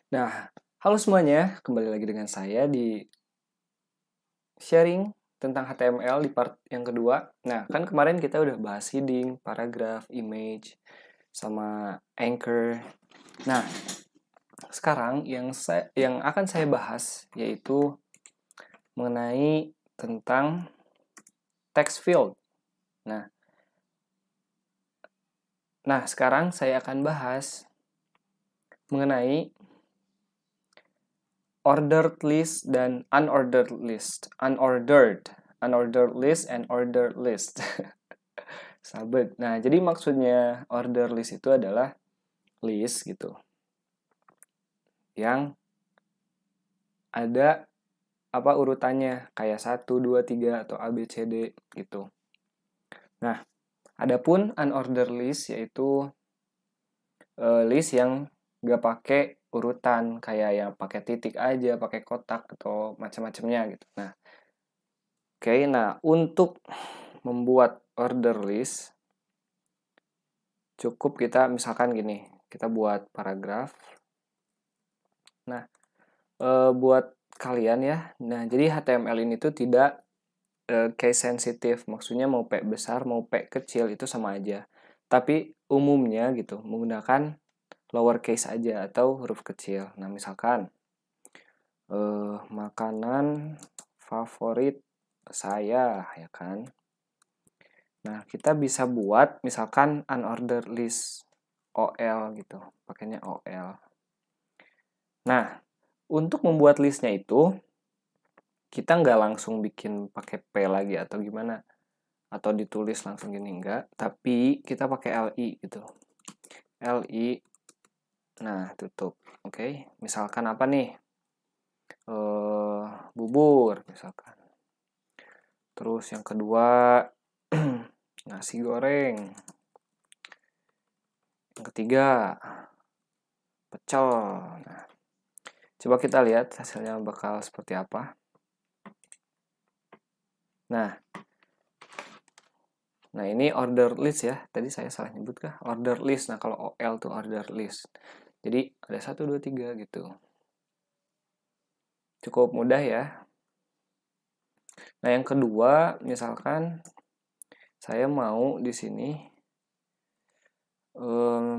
Nah, halo semuanya, kembali lagi dengan saya di sharing tentang HTML di part yang kedua. Nah, kan kemarin kita udah bahas heading, paragraph, image, sama anchor. Nah, sekarang yang akan saya bahas yaitu mengenai tentang text field. Nah, sekarang saya akan bahas mengenai ordered list dan unordered list. Unordered list and ordered list. Sabet. Nah, jadi maksudnya order list itu adalah list gitu. Yang ada urutannya kayak 1, 2, 3 atau A, B, C, D gitu. Nah, adapun unordered list yaitu list yang gak pakai urutan kayak yang pakai titik aja, pakai kotak atau macam-macamnya gitu. Nah, oke, nah untuk membuat order list cukup kita misalkan gini, kita buat paragraf. Nah, buat kalian ya. Nah, jadi HTML ini tuh tidak case sensitif. Maksudnya mau P besar, mau P kecil itu sama aja. Tapi umumnya gitu menggunakan lowercase aja atau huruf kecil. Nah, misalkan makanan favorit saya ya kan. Nah, kita bisa buat misalkan unordered list OL gitu. Pakainya OL. Nah, untuk membuat listnya itu kita nggak langsung bikin pakai P lagi atau gimana, atau ditulis langsung gini, enggak, tapi kita pakai LI gitu. LI, nah tutup. Oke, misalkan apa nih, bubur misalkan. Terus yang kedua nasi goreng. Yang ketiga pecel. Nah, coba kita lihat hasilnya bakal seperti apa. Nah, ini order list ya. Tadi saya salah nyebut kah? Order list. Nah, kalau OL tuh order list. Jadi ada 1, 2, 3 gitu. Cukup mudah ya. Nah, yang kedua, misalkan saya mau di sini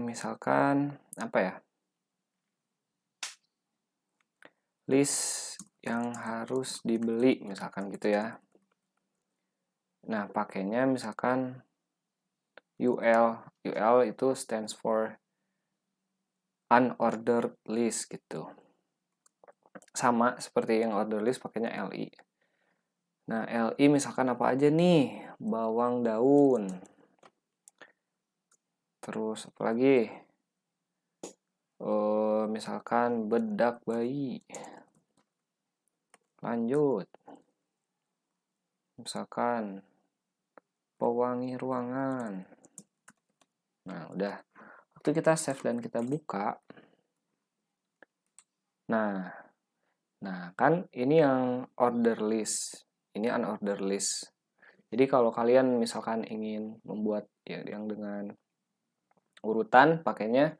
misalkan apa ya? List yang harus dibeli misalkan gitu ya. Nah, pakainya misalkan UL. UL itu stands for unordered list gitu. Sama seperti yang order list pakainya LI. Nah, LI misalkan apa aja nih? Bawang daun. Terus apa lagi? Misalkan bedak bayi. Lanjut. Misalkan pewangi ruangan. Nah, udah. Waktu kita save dan kita buka. Nah, kan ini yang order list. Ini unordered list. Jadi kalau kalian misalkan ingin membuat ya yang dengan urutan, pakainya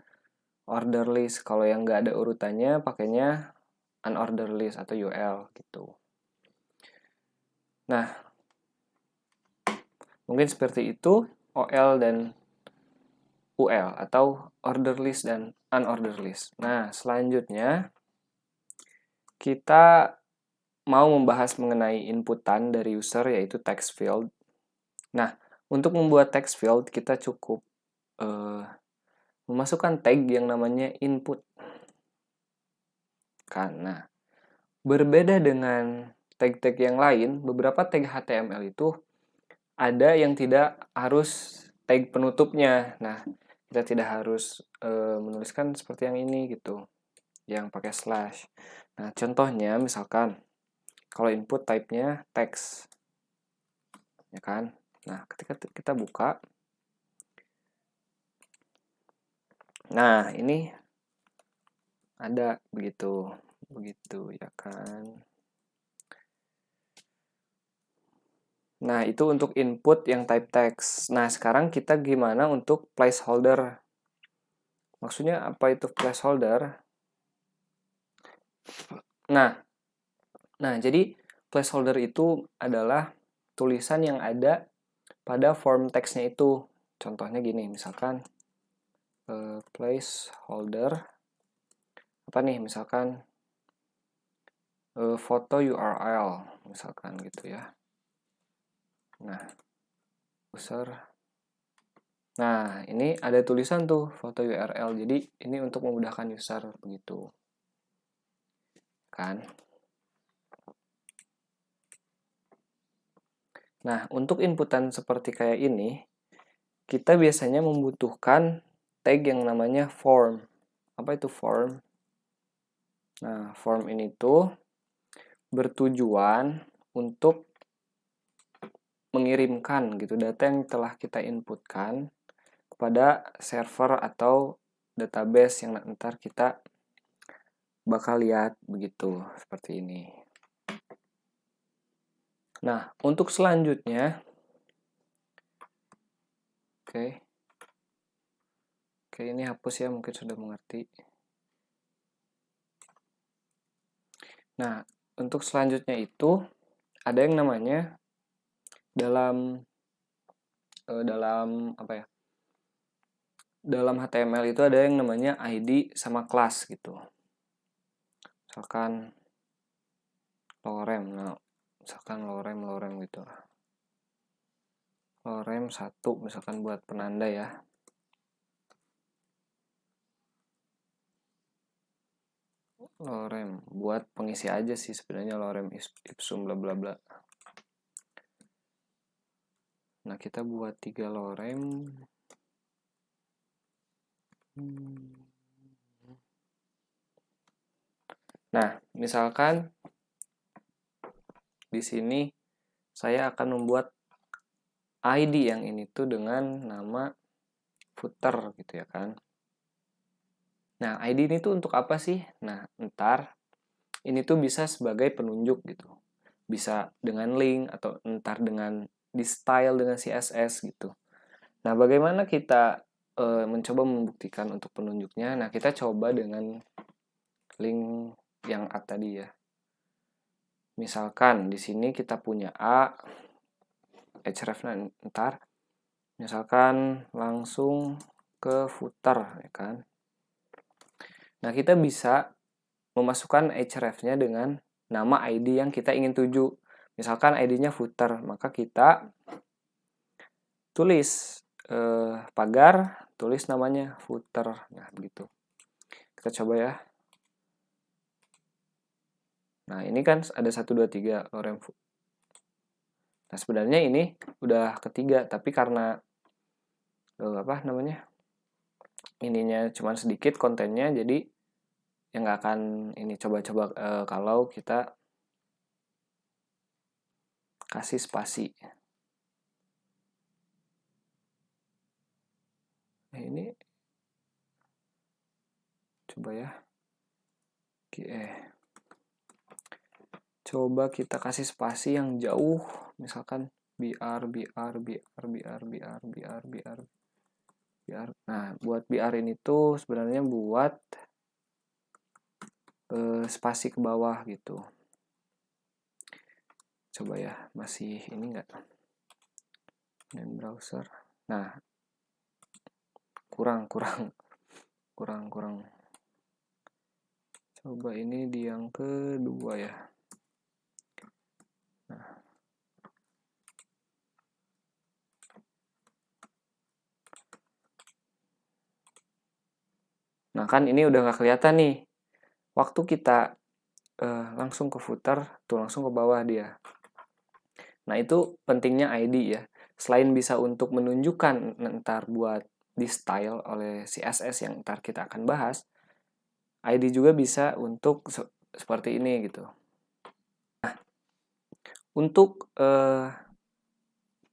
order list. Kalau yang nggak ada urutannya, pakainya unordered list atau UL gitu. Nah, mungkin seperti itu OL dan UL atau order list dan unordered list. Nah, selanjutnya kita mau membahas mengenai inputan dari user yaitu text field. Nah, untuk membuat text field kita cukup memasukkan tag yang namanya input. Karena berbeda dengan tag-tag yang lain, beberapa tag HTML itu ada yang tidak harus tag penutupnya. Nah, kita tidak harus menuliskan seperti yang ini gitu, yang pakai slash. Nah, contohnya misalkan kalau input type-nya text, ya kan? Nah, ketika kita buka, nah ini ada begitu ya kan? Nah, itu untuk input yang type text. Nah, sekarang kita gimana untuk placeholder? Maksudnya apa itu placeholder? Nah, jadi placeholder itu adalah tulisan yang ada pada form text-nya itu. Contohnya gini, misalkan placeholder apa nih, misalkan foto URL misalkan gitu ya. Nah, user. Nah, ini ada tulisan tuh foto URL. Jadi ini untuk memudahkan user begitu. Kan? Nah, untuk inputan seperti kayak ini, kita biasanya membutuhkan tag yang namanya form. Apa itu form? Nah, form ini tuh bertujuan untuk mengirimkan gitu data yang telah kita inputkan kepada server atau database yang ntar kita bakal lihat begitu, seperti ini. Nah, untuk selanjutnya, oke, ini hapus ya, mungkin sudah mengerti. Nah, untuk selanjutnya itu ada yang namanya dalam apa ya? Dalam HTML itu ada yang namanya ID sama kelas gitu. Misalkan lorem, nah, misalkan lorem gitu. Lorem 1 misalkan buat penanda ya. Lorem buat pengisi aja sih sebenarnya, lorem ipsum bla bla bla. Nah, kita buat 3 lorem. Nah, misalkan di sini saya akan membuat ID yang ini tuh dengan nama footer gitu ya kan. Nah, ID ini tuh untuk apa sih? Nah, ntar ini tuh bisa sebagai penunjuk gitu. Bisa dengan link atau ntar dengan di style dengan CSS gitu. Nah, bagaimana kita mencoba membuktikan untuk penunjuknya? Nah, kita coba dengan link yang A tadi ya. Misalkan di sini kita punya A, hrefnya ntar, misalkan langsung ke footer ya kan. Nah, kita bisa memasukkan hrefnya dengan nama ID yang kita ingin tuju. Misalkan ID-nya footer, maka kita tulis pagar, tulis namanya footer. Nah, begitu. Kita coba ya. Nah, ini kan ada 1, 2, 3 lorem. Nah, sebenarnya ini udah ketiga, tapi karena apa namanya? Ininya cuma sedikit kontennya, jadi yang nggak akan ini coba-coba kalau kita kasih spasi. Nah, ini coba ya. Coba kita kasih spasi yang jauh, misalkan BR. Nah, buat BR ini tuh sebenarnya buat spasi ke bawah gitu. Coba ya, masih ini enggak? Dan browser. Nah, kurang. Coba ini di yang kedua ya. Nah, kan ini udah nggak kelihatan nih. Waktu kita langsung ke footer, tuh langsung ke bawah dia. Nah, itu pentingnya ID ya. Selain bisa untuk menunjukkan ntar buat di style oleh CSS yang ntar kita akan bahas, ID juga bisa untuk seperti ini gitu. Nah, untuk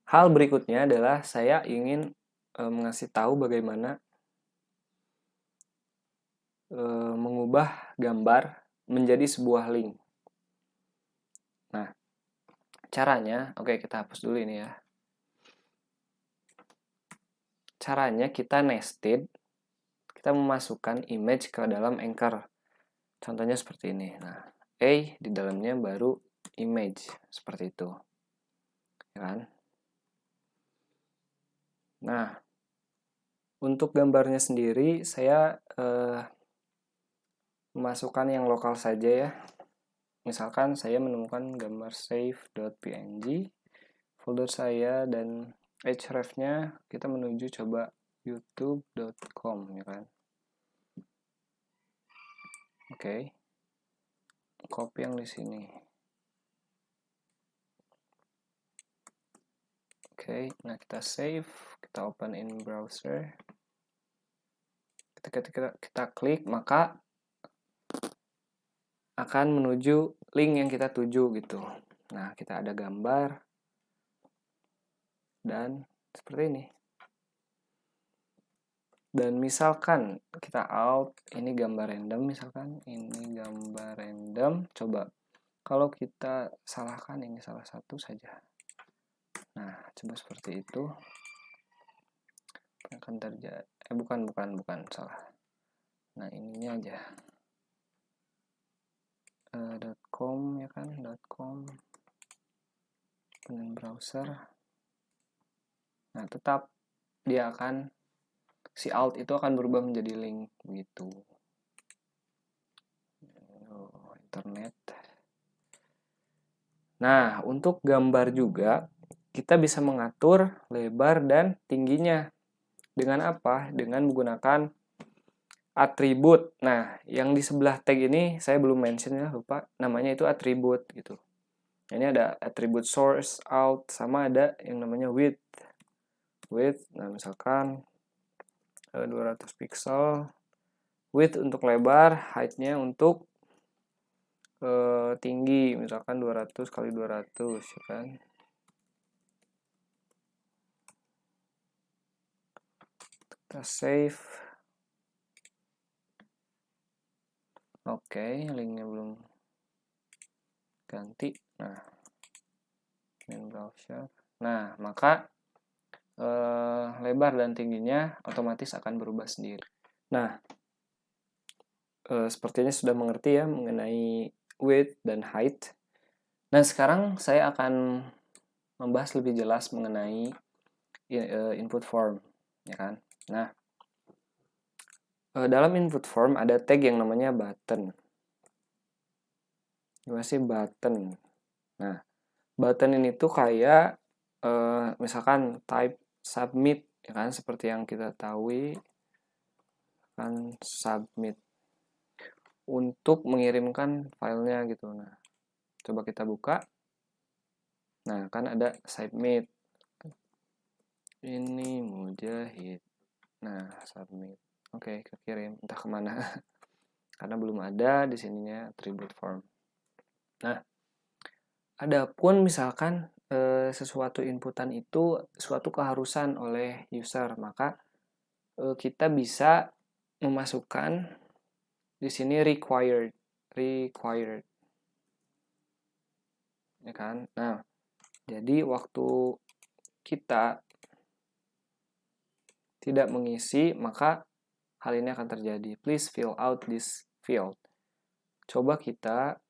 hal berikutnya adalah saya ingin mengasih tahu bagaimana mengubah gambar menjadi sebuah link. Nah, caranya, oke kita hapus dulu ini ya. Caranya kita nested, kita memasukkan image ke dalam Anchor. Contohnya seperti ini. Nah, A di dalamnya baru image seperti itu, ya kan? Nah, untuk gambarnya sendiri saya memasukkan yang lokal saja ya. Misalkan saya menemukan gambar save.png, folder saya, dan href-nya kita menuju coba youtube.com, ya kan? Oke. Copy yang di sini. Oke, nah kita save, kita open in browser. Ketika kita klik, maka akan menuju link yang kita tuju gitu. Nah, kita ada gambar dan seperti ini. Dan misalkan kita alt, ini gambar random misalkan, ini gambar random, coba kalau kita salahkan ini salah satu saja. Nah, coba seperti itu. Akan terjadi, bukan, salah. Nah, ininya aja. .com ya kan, .com. Dengan browser. Nah, tetap dia akan, si alt itu akan berubah menjadi link begitu. Internet. Nah, untuk gambar juga kita bisa mengatur lebar dan tingginya. Dengan apa? Dengan menggunakan atribut. Nah, yang di sebelah tag ini saya belum mention ya, lupa. Namanya itu atribut gitu. Ini ada atribut source, out, sama ada yang namanya width. Width, nah misalkan 200 pixel. Width untuk lebar, height-nya untuk tinggi, misalkan 200 kali 200, ya kan. Kita save. Oke, linknya belum ganti. Nah, main browser. Nah, maka lebar dan tingginya otomatis akan berubah sendiri. Nah, sepertinya sudah mengerti ya mengenai width dan height. Nah, sekarang saya akan membahas lebih jelas mengenai input form, ya kan. Nah, dalam input form ada tag yang namanya button. Gimana sih button? Nah, button ini tuh kayak misalkan type submit, ya kan, seperti yang kita tahu kan, submit untuk mengirimkan filenya gitu. Nah, coba kita buka. Nah, kan ada submit. Ini Mujahid. Nah, submit. Oke, kekirim entah kemana. Karena belum ada di sininya attribute form. Nah, adapun misalkan sesuatu inputan itu suatu keharusan oleh user, maka kita bisa memasukkan di sini required, ya kan. Nah, jadi waktu kita tidak mengisi, maka hal ini akan terjadi. Please fill out this field. Coba kita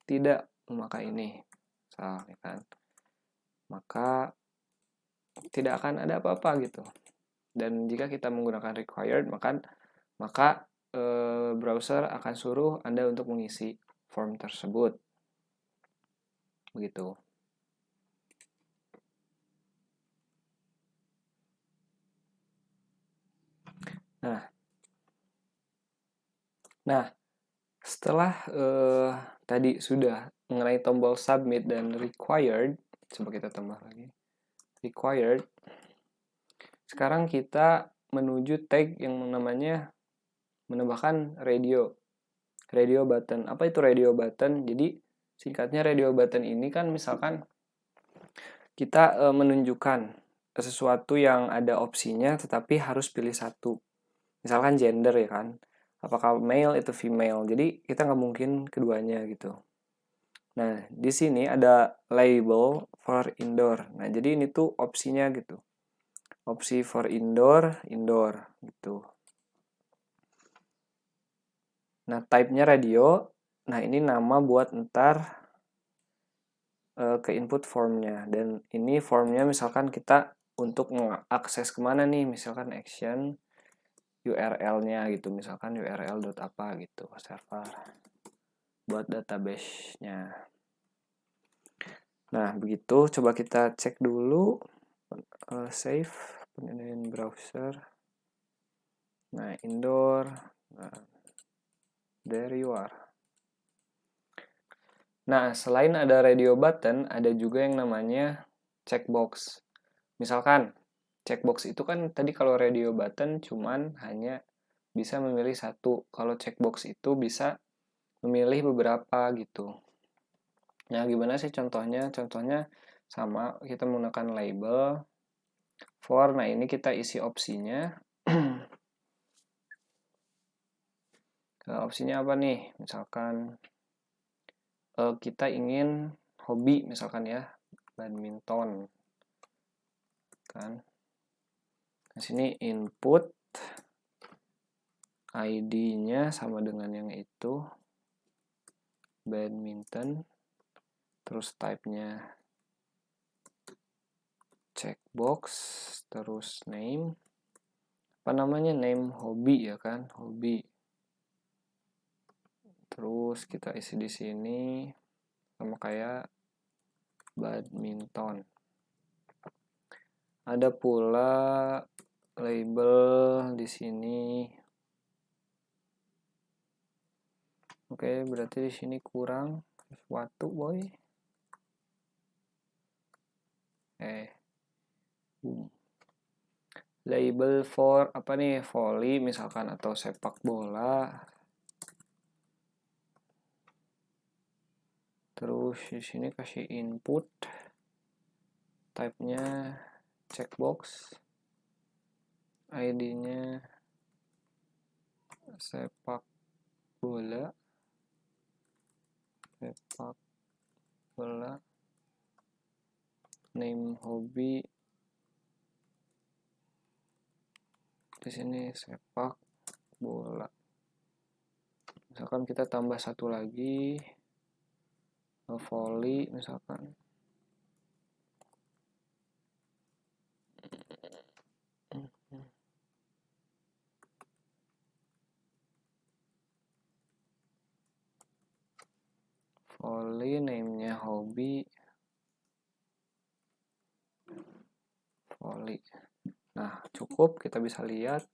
tidak memakai ini, salah, ya kan. Maka tidak akan ada apa-apa gitu. Dan jika kita menggunakan required, maka browser akan suruh Anda untuk mengisi form tersebut. Begitu. Nah, setelah tadi sudah mengenai tombol submit dan required, coba kita tambah lagi. Required. Sekarang kita menuju tag yang namanya menambahkan radio. Radio button. Apa itu radio button? Jadi singkatnya radio button ini kan misalkan kita menunjukkan sesuatu yang ada opsinya tetapi harus pilih satu. Misalkan gender, ya kan. Apakah male itu female. Jadi kita nggak mungkin keduanya gitu. Nah, di sini ada label for indoor. Nah, jadi ini tuh opsinya gitu. Opsi for indoor gitu. Nah, type-nya radio. Nah, ini nama buat ntar ke input formnya. Dan ini formnya misalkan kita untuk mengakses kemana nih, misalkan action URL-nya gitu, misalkan URL apa gitu, server buat database-nya. Nah, begitu. Coba kita cek dulu, save, penilaian browser. Nah, indoor. Nah, there you are. Nah, selain ada radio button, ada juga yang namanya checkbox. Misalkan, checkbox itu kan tadi kalau radio button cuman hanya bisa memilih satu. Kalau checkbox itu bisa memilih beberapa gitu. Nah, gimana sih contohnya? Contohnya sama, kita menggunakan label for. Nah, ini kita isi opsinya. Opsinya apa nih? Misalkan kita ingin hobi, misalkan ya, badminton. Kan? Di sini input ID-nya sama dengan yang itu, badminton, terus type-nya checkbox, terus name, apa namanya, name hobi ya kan, hobi. Terus kita isi di sini sama kayak badminton. Ada pula label di sini. Oke, berarti di sini kurang sesuatu, boy. Label for apa nih, volley misalkan atau sepak bola. Terus di sini kasih input, type-nya checkbox, ID-nya sepak bola, name hobi, di sini sepak bola. Misalkan kita tambah satu lagi, volley misalkan. Volley, name-nya hobi, volley. Nah, cukup, kita bisa lihat.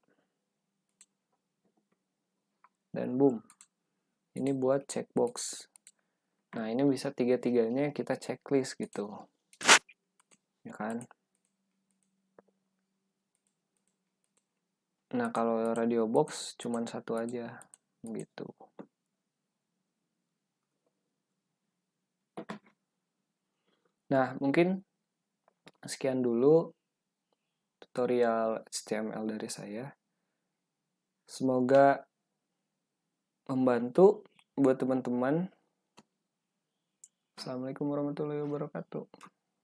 Dan boom. Ini buat checkbox. Nah, ini bisa tiga-tiganya kita checklist gitu. Ya kan? Nah, kalau radio box cuman satu aja gitu. Nah, mungkin sekian dulu tutorial HTML dari saya. Semoga membantu buat teman-teman. Assalamualaikum warahmatullahi wabarakatuh.